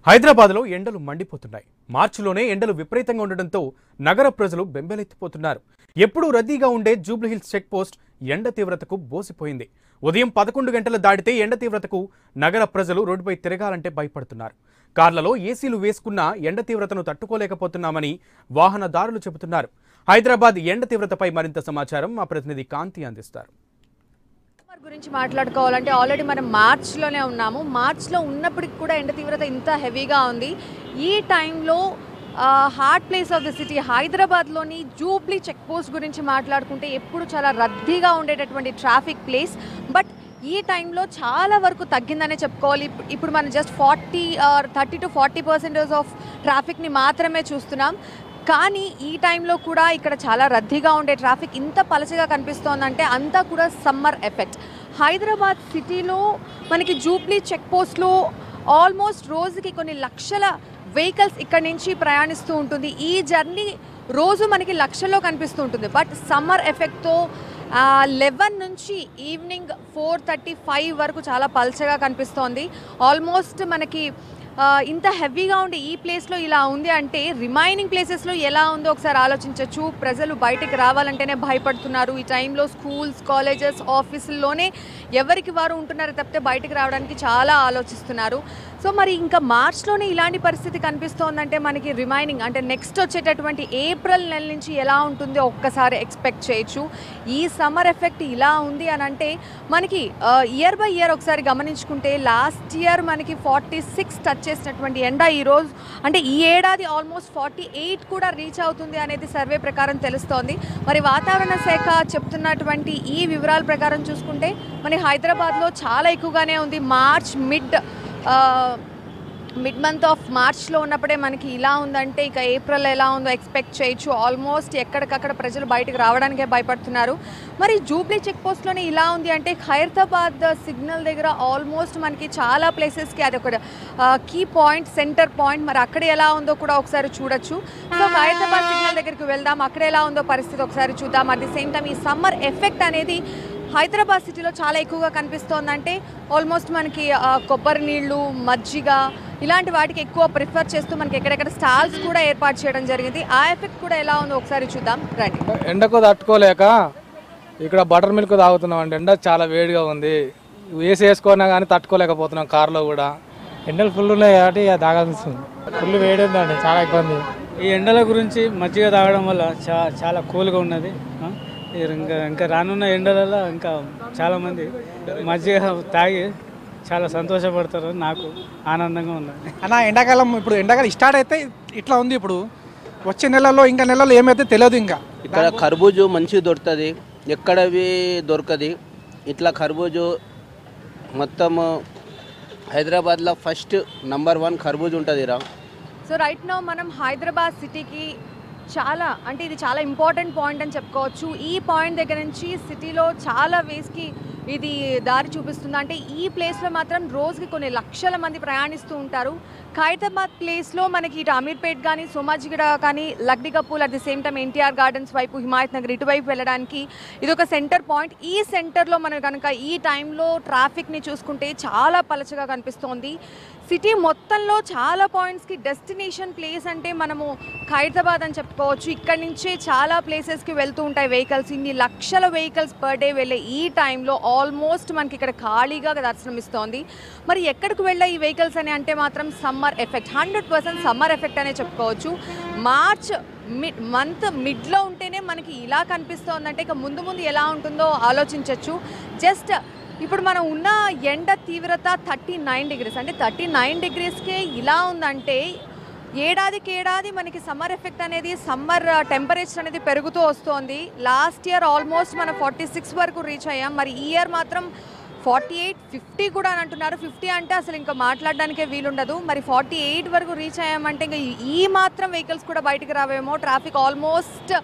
హైదరాబాద్లో ఎండలు మండిపోతున్నాయి. మార్చిలోనే ఎండలు విపరీతంగా ఉండడంతో నగర ప్రజలు బెంబేలెత్తిపోతున్నారు. ఎప్పుడూ రద్దీగా ఉండే జూబ్లీహిల్స్ చెక్ పోస్ట్ ఎండ తీవ్రతకు బోసిపోయింది. ఉదయం 11 గంటలు దాటితే ఎండ తీవ్రతకు నగర ప్రజలు రోడ్డుపై తిరగాలంటే భయపడుతున్నారు. కార్లలో ఏసీలు వేసుకున్నా ఎండ తీవ్రతను తట్టుకోలేకపోతున్నామని వాహనదారులు చెబుతున్నారు. హైదరాబాద్ ఎండ తీవ్రతపై మరింత సమాచారం మా ప్రతినిధి కాంతి అందిస్తారు. గురించి మాట్లాడుకోవాలంటే ఆల్రెడీ మనం మార్చ్లోనే ఉన్నాము. మార్చ్లో ఉన్నప్పటికి కూడా ఎండ తీవ్రత ఇంత హెవీగా ఉంది. ఈ టైంలో heart place of the city హైదరాబాద్లోని జూబ్లీ చెక్ పోస్ట్ గురించి మాట్లాడుకుంటే ఎప్పుడు చాలా రద్దీగా ఉండేటటువంటి ట్రాఫిక్ ప్లేస్. బట్ ఈ టైంలో చాలా వరకు తగ్గిందనే చెప్పుకోవాలి. ఇప్పుడు మనం జస్ట్ 30 to 40% ఆఫ్ ట్రాఫిక్ని మాత్రమే చూస్తున్నాం. కానీ ఈ టైంలో కూడా ఇక్కడ చాలా రద్దీగా ఉండే ట్రాఫిక్ ఇంత పలచగా కనిపిస్తోందంటే అంతా కూడా సమ్మర్ ఎఫెక్ట్. హైదరాబాద్ సిటీలో మనకి జూబ్లీ చెక్ పోస్ట్లో ఆల్మోస్ట్ రోజుకి కొన్ని లక్షల వెహికల్స్ ఇక్కడ నుంచి ప్రయాణిస్తూ ఉంటుంది. ఈ జర్నీ రోజు మనకి లక్షల్లో కనిపిస్తూ ఉంటుంది. బట్ సమ్మర్ ఎఫెక్ట్తో 11 నుంచి ఈవినింగ్ 4:35 వరకు చాలా పల్చగా కనిపిస్తోంది. ఆల్మోస్ట్ మనకి ఇంత హెవీగా ఉండే ఈ ప్లేస్లో ఇలా ఉంది అంటే రిమైనింగ్ ప్లేసెస్లో ఎలా ఉందో ఒకసారి ఆలోచించవచ్చు. ప్రజలు బయటకు రావాలంటేనే భయపడుతున్నారు. ఈ టైంలో స్కూల్స్, కాలేజెస్, ఆఫీసుల్లోనే ఎవరికి వారు ఉంటున్నారు తప్పితే బయటకు రావడానికి చాలా ఆలోచిస్తున్నారు. సో మరి ఇంకా మార్చ్లోనే ఇలాంటి పరిస్థితి కనిపిస్తోందంటే మనకి రిమైనింగ్ అంటే నెక్స్ట్ వచ్చేటటువంటి ఏప్రిల్ నెల నుంచి ఎలా ఉంటుందో ఒక్కసారి ఎక్స్పెక్ట్ చేయొచ్చు. ఈ సమ్మర్ ఎఫెక్ట్ ఇలా ఉంది అని అంటే మనకి ఇయర్ బై ఇయర్ ఒకసారి గమనించుకుంటే లాస్ట్ ఇయర్ మనకి 46 టచ్ చేసినటువంటి ఎండ ఈరోజు అంటే ఈ ఏడాది ఆల్మోస్ట్ 48 కూడా రీచ్ అవుతుంది అనేది సర్వే ప్రకారం తెలుస్తోంది. మరి వాతావరణ శాఖ చెప్తున్నటువంటి ఈ వివరాల ప్రకారం చూసుకుంటే మన హైదరాబాద్లో చాలా ఎక్కువగానే ఉంది. మిడ్ మంత్ ఆఫ్ మార్చ్లో ఉన్నప్పుడే మనకి ఇలా ఉందంటే ఇక ఏప్రిల్ ఎలా ఉందో ఎక్స్పెక్ట్ చేయొచ్చు. ఆల్మోస్ట్ ఎక్కడికక్కడ ప్రజలు బయటకు రావడానికే భయపడుతున్నారు. మరి జూబ్లీ చెక్ పోస్ట్లోనే ఇలా ఉంది అంటే ఖైరతాబాద్ సిగ్నల్ దగ్గర ఆల్మోస్ట్ మనకి చాలా ప్లేసెస్కి అది ఒక కీ పాయింట్, సెంటర్ పాయింట్. మరి అక్కడ ఎలా ఉందో కూడా ఒకసారి చూడొచ్చు. సో ఖైరతాబాద్ సిగ్నల్ దగ్గరికి వెళ్దాం, అక్కడ ఎలా ఉందో పరిస్థితి ఒకసారి చూద్దాం. అట్ ది సేమ్ టైం ఈ సమ్మర్ ఎఫెక్ట్ అనేది హైదరాబాద్ సిటీలో చాలా ఎక్కువగా కనిపిస్తోందంటే ఆల్మోస్ట్ మనకి కొబ్బరి నీళ్ళు, మజ్జిగ ఇలాంటి వాటికి ఎక్కువ ప్రిఫర్ చేస్తూ మనకి ఎక్కడెక్కడ స్టాల్స్ కూడా ఏర్పాటు చేయడం జరిగింది. ఆ ఎఫెక్ట్ కూడా ఎలా ఉందో ఒకసారి చూద్దాం రండి. ఎండకు తట్టుకోలేక ఇక్కడ బటర్ మిల్క్ తాగుతున్నాం అండి. ఎండ చాలా వేడిగా ఉంది. ఏసీ వేసుకున్నా కానీ తట్టుకోలేకపోతున్నాం. కార్లో కూడా ఎండలు ఫుల్ ఉన్నాయి కాబట్టి తాగాల్సి ఫుల్ వేడి ఉందండి, చాలా ఇబ్బంది. ఈ ఎండల గురించి మజ్జిగ తాగడం వల్ల చాలా కూల్గా ఉన్నది. ఇంకా రానున్న ఎండలలో ఇంకా చాలామంది మజ్జిగ తాగి చాలా సంతోషపడతారు. నాకు ఆనందంగా ఉన్నది అన్న. ఎండాకాలం స్టార్ట్ అయితే ఇట్లా ఉంది. ఇప్పుడు వచ్చే నెలలో ఇంకా నెలలో ఏమైతే తెలియదు. ఇంకా ఇక్కడ ఖర్బూజు మంచిగా దొరుకుతుంది, ఎక్కడవి దొరకది. ఇట్లా ఖర్బూజు మొత్తం హైదరాబాద్లో ఫస్ట్ నంబర్ 1 ఖర్బూజు ఉంటుంది రా. సో రైట్ నౌ మనం హైదరాబాద్ సిటీకి అంటే ఇది చాలా ఇంపార్టెంట్ పాయింట్ అని చెప్పుకోవచ్చు. ఈ పాయింట్ దగ్గర నుంచి సిటీలో చాలా వేస్కి ఇది దారి చూపిస్తుంది. అంటే ఈ ప్లేస్లో మాత్రం రోజుకి కొన్ని లక్షల మంది ప్రయాణిస్తూ ఉంటారు. ఖైరతాబాద్ ప్లేస్లో మనకి ఇటు అమీర్పేట్ కానీ, సోమాజిగూడ కానీ, Lakdikapul, at the same time NTR gardens వైపు, హిమాయత్ నగర్ ఇటువైపు వెళ్ళడానికి ఇది ఒక సెంటర్ పాయింట్. ఈ సెంటర్లో మనం కనుక ఈ టైంలో ట్రాఫిక్ని చూసుకుంటే చాలా పలచగా కనిపిస్తోంది. సిటీ మొత్తంలో చాలా పాయింట్స్కి డెస్టినేషన్ ప్లేస్ అంటే మనము ఖైరతాబాద్ అని చెప్పుకోవచ్చు. ఇక్కడి నుంచే చాలా ప్లేసెస్కి వెళ్తూ ఉంటాయి వెహికల్స్. ఇన్ని లక్షల వెహికల్స్ పర్ డే వెళ్ళే ఈ టైంలో ఆల్మోస్ట్ మనకి ఇక్కడ ఖాళీగా దర్శనమిస్తోంది. మరి ఎక్కడికి వెళ్ళే ఈ వెహికల్స్ అని అంటే మాత్రం సమ్మర్ ఎఫెక్ట్, 100% సమ్మర్ ఎఫెక్ట్ అనే చెప్పుకోవచ్చు. మార్చ్ మంత్ మిడ్లో ఉంటేనే మనకి ఇలా కనిపిస్తోందంటే ఇక ముందు ముందు ఎలా ఉంటుందో ఆలోచించవచ్చు. జస్ట్ ఇప్పుడు మనం ఉన్న ఎండ తీవ్రత 39 degrees, అంటే 39 degreesకే ఇలా ఉందంటే ఏడాదికి మనకి సమ్మర్ ఎఫెక్ట్ అనేది, సమ్మర్ టెంపరేచర్ అనేది పెరుగుతూ వస్తోంది. లాస్ట్ ఇయర్ ఆల్మోస్ట్ మనం 46 వరకు రీచ్ అయ్యాం. మరి ఈ ఇయర్ మాత్రం 48, 50 కూడా అని అంటున్నారు. 50 అంటే అసలు ఇంకా మాట్లాడడానికే వీలుండదు. మరి 48 వరకు రీచ్ అయ్యామంటే ఇంకా ఈ మాత్రం వెహికల్స్ కూడా బయటకు రావేమో. ట్రాఫిక్ ఆల్మోస్ట్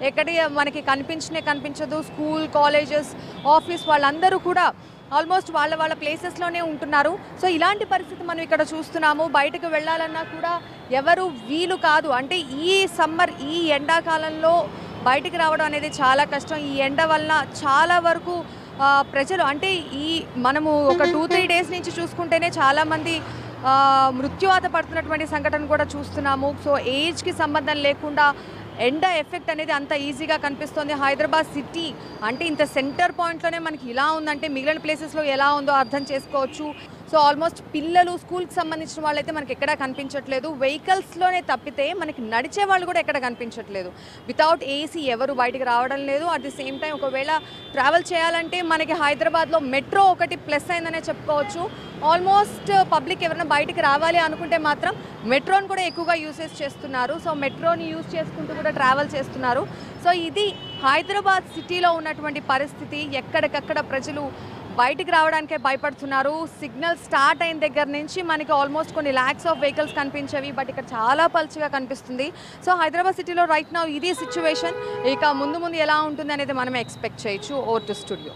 ఎక్కడి మనకి కనిపించదు. స్కూల్, కాలేజెస్, ఆఫీస్ వాళ్ళందరూ కూడా ఆల్మోస్ట్ వాళ్ళ ప్లేసెస్లోనే ఉంటున్నారు. సో ఇలాంటి పరిస్థితి మనం ఇక్కడ చూస్తున్నాము. బయటకు వెళ్ళాలన్నా కూడా ఎవరు వీలు కాదు. అంటే ఈ సమ్మర్, ఈ ఎండాకాలంలో బయటికి రావడం అనేది చాలా కష్టం. ఈ ఎండ వలన చాలా వరకు ప్రజలు అంటే ఈ మనము ఒక 2-3 డేస్ నుంచి చూసుకుంటేనే చాలామంది మృత్యువాత పడుతున్నటువంటి సంఘటన కూడా చూస్తున్నాము. సో ఏజ్కి సంబంధం లేకుండా ఎండ ఎఫెక్ట్ అనేది అంత ఈజీగా కనిపిస్తుంది. హైదరాబాద్ సిటీ అంటే ఇంత సెంటర్ పాయింట్లోనే మనకి ఇలా ఉందంటే మిగిలిన ప్లేసెస్లో ఎలా ఉందో అర్థం చేసుకోవచ్చు. సో ఆల్మోస్ట్ పిల్లలు స్కూల్కి సంబంధించిన వాళ్ళైతే మనకి ఎక్కడా కనిపించట్లేదు. వెహికల్స్లోనే తప్పితే మనకి నడిచే వాళ్ళు కూడా ఎక్కడ కనిపించట్లేదు. వితౌట్ ఏసీ ఎవరు బయటికి రావడం లేదు. అట్ ది సేమ్ టైం ఒకవేళ ట్రావెల్ చేయాలంటే మనకి హైదరాబాద్లో మెట్రో ఒకటి ప్లస్ అయిందనే చెప్పుకోవచ్చు. ఆల్మోస్ట్ పబ్లిక్ ఎవరైనా బయటికి రావాలి అనుకుంటే మాత్రం మెట్రోని కూడా ఎక్కువగా యూసేజ్ చేస్తున్నారు. సో మెట్రోని యూజ్ చేసుకుంటూ కూడా ట్రావెల్ చేస్తున్నారు. సో ఇది హైదరాబాద్ సిటీలో ఉన్నటువంటి పరిస్థితి. ఎక్కడికక్కడ ప్రజలు బయటికి రావడానికే భయపడుతున్నారు. సిగ్నల్ స్టార్ట్ అయిన దగ్గర నుంచి మనకి ఆల్మోస్ట్ కొన్ని ల్యాక్స్ ఆఫ్ వెహికల్స్ కనిపించేవి, బట్ ఇక్కడ చాలా పల్చగా కనిపిస్తుంది. సో హైదరాబాద్ సిటీలో రైట్ నౌ ఇది సిచ్యువేషన్. ఇక ముందు ముందు ఎలా ఉంటుంది అనేది మనమే ఎక్స్పెక్ట్ చేయొచ్చు. Over to studio.